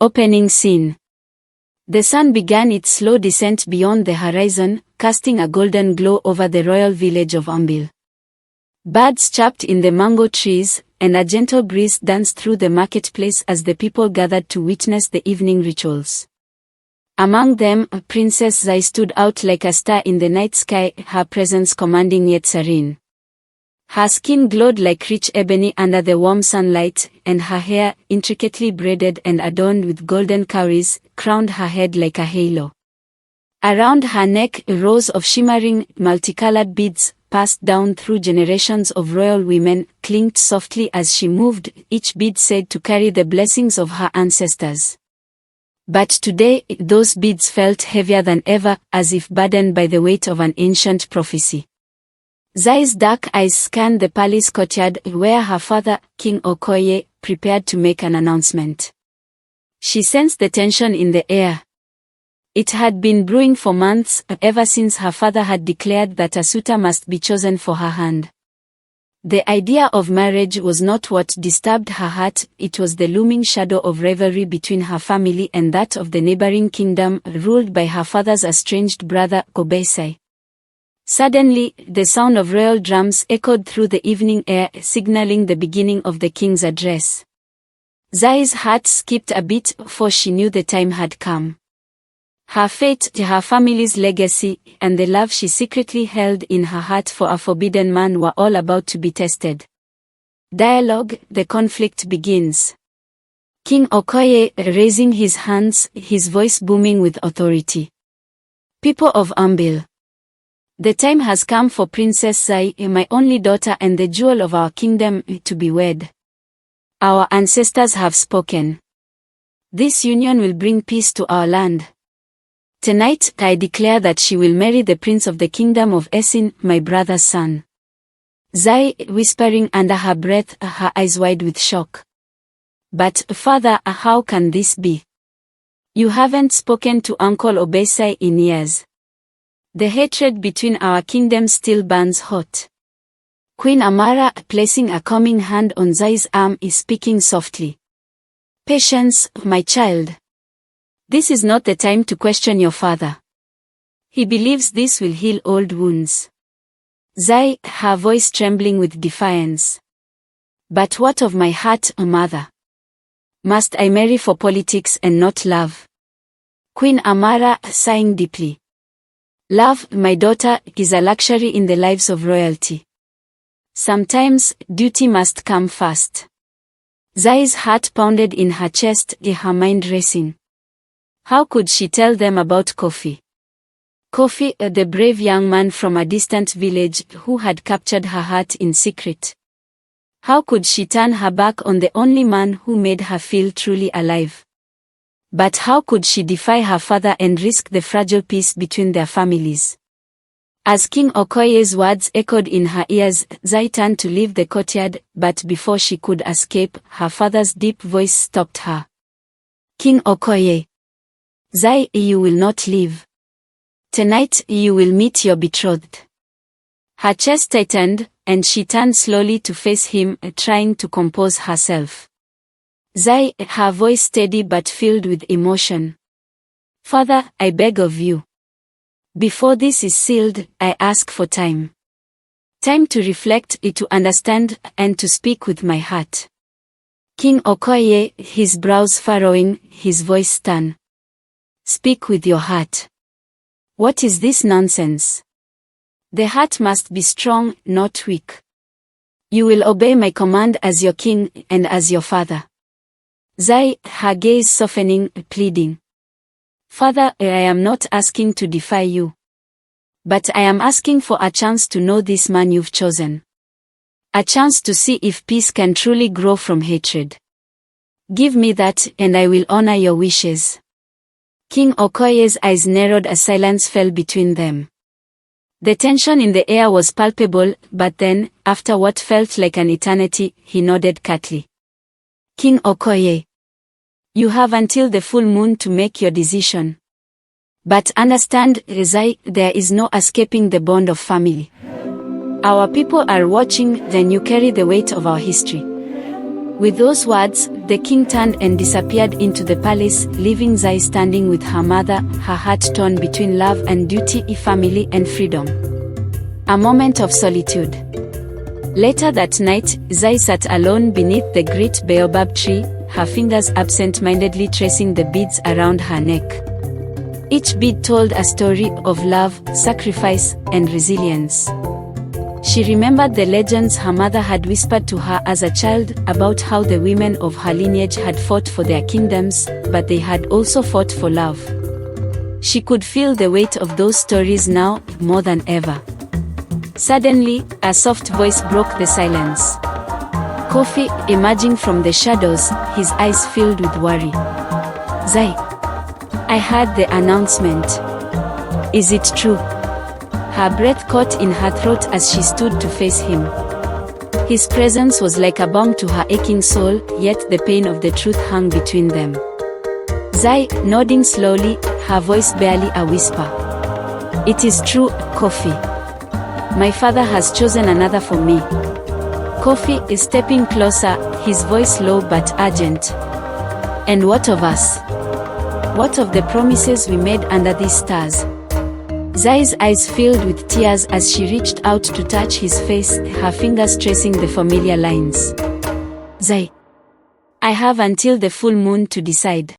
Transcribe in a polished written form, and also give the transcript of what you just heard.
Opening scene. The sun began its slow descent beyond the horizon, casting a golden glow over the royal village of Ambil. Birds chirped in the mango trees, and a gentle breeze danced through the marketplace as the people gathered to witness the evening rituals. Among them, Princess Zai stood out like a star in the night sky, her presence commanding yet serene. Her skin glowed like rich ebony under the warm sunlight, and her hair, intricately braided and adorned with golden cowries, crowned her head like a halo. Around her neck, rows of shimmering, multicolored beads, passed down through generations of royal women, clinked softly as she moved, each bead said to carry the blessings of her ancestors. But today, those beads felt heavier than ever, as if burdened by the weight of an ancient prophecy. Zai's dark eyes scanned the palace courtyard where her father, King Okoye, prepared to make an announcement. She sensed the tension in the air. It had been brewing for months, ever since her father had declared that a suitor must be chosen for her hand. The idea of marriage was not what disturbed her heart, it was the looming shadow of rivalry between her family and that of the neighboring kingdom, ruled by her father's estranged brother, Obesai. Suddenly, the sound of royal drums echoed through the evening air, signaling the beginning of the king's address. Zai's heart skipped a beat, for she knew the time had come. Her fate, her family's legacy, and the love she secretly held in her heart for a forbidden man were all about to be tested. Dialogue, the conflict begins. King Okoye, raising his hands, his voice booming with authority. People of Ambil. The time has come for Princess Zai, my only daughter and the jewel of our kingdom, to be wed. Our ancestors have spoken. This union will bring peace to our land. Tonight, I declare that she will marry the prince of the kingdom of Esin, my brother's son. Zai, whispering under her breath, her eyes wide with shock. But, father, how can this be? You haven't spoken to Uncle Obesai in years. The hatred between our kingdoms still burns hot. Queen Amara, placing a calming hand on Zai's arm, is speaking softly. Patience, my child. This is not the time to question your father. He believes this will heal old wounds. Zai, her voice trembling with defiance. But what of my heart, mother? Must I marry for politics and not love? Queen Amara, sighing deeply. Love, my daughter, is a luxury in the lives of royalty. Sometimes, duty must come first. Zai's heart pounded in her chest, her mind racing. How could she tell them about Kofi? Kofi, the brave young man from a distant village who had captured her heart in secret. How could she turn her back on the only man who made her feel truly alive? But how could she defy her father and risk the fragile peace between their families? As King Okoye's words echoed in her ears, Zai turned to leave the courtyard, but before she could escape, her father's deep voice stopped her. King Okoye. Zai, you will not leave. Tonight, you will meet your betrothed. Her chest tightened, and she turned slowly to face him, trying to compose herself. Zai, her voice steady but filled with emotion. Father, I beg of you. Before this is sealed, I ask for time. Time to reflect, to understand, and to speak with my heart. King Okoye, his brows furrowing, his voice stern. Speak with your heart. What is this nonsense? The heart must be strong, not weak. You will obey my command as your king and as your father. Zai, her gaze softening, pleading. Father, I am not asking to defy you. But I am asking for a chance to know this man you've chosen. A chance to see if peace can truly grow from hatred. Give me that, and I will honor your wishes. King Okoye's eyes narrowed as silence fell between them. The tension in the air was palpable, but then, after what felt like an eternity, he nodded curtly. King Okoye. You have until the full moon to make your decision. But understand, Zai, there is no escaping the bond of family. Our people are watching, then you carry the weight of our history. With those words, the king turned and disappeared into the palace, leaving Zai standing with her mother, her heart torn between love and duty, family and freedom. A moment of solitude. Later that night, Zai sat alone beneath the great baobab tree, her fingers absent-mindedly tracing the beads around her neck. Each bead told a story of love, sacrifice, and resilience. She remembered the legends her mother had whispered to her as a child about how the women of her lineage had fought for their kingdoms, but they had also fought for love. She could feel the weight of those stories now, more than ever. Suddenly, a soft voice broke the silence. Kofi, emerging from the shadows, his eyes filled with worry. Zai, I heard the announcement. Is it true? Her breath caught in her throat as she stood to face him. His presence was like a balm to her aching soul, yet the pain of the truth hung between them. Zai, nodding slowly, her voice barely a whisper. It is true, Kofi. My father has chosen another for me. Kofi is stepping closer, his voice low but urgent. And what of us? What of the promises we made under these stars? Zai's eyes filled with tears as she reached out to touch his face, her fingers tracing the familiar lines. Zai, I have until the full moon to decide.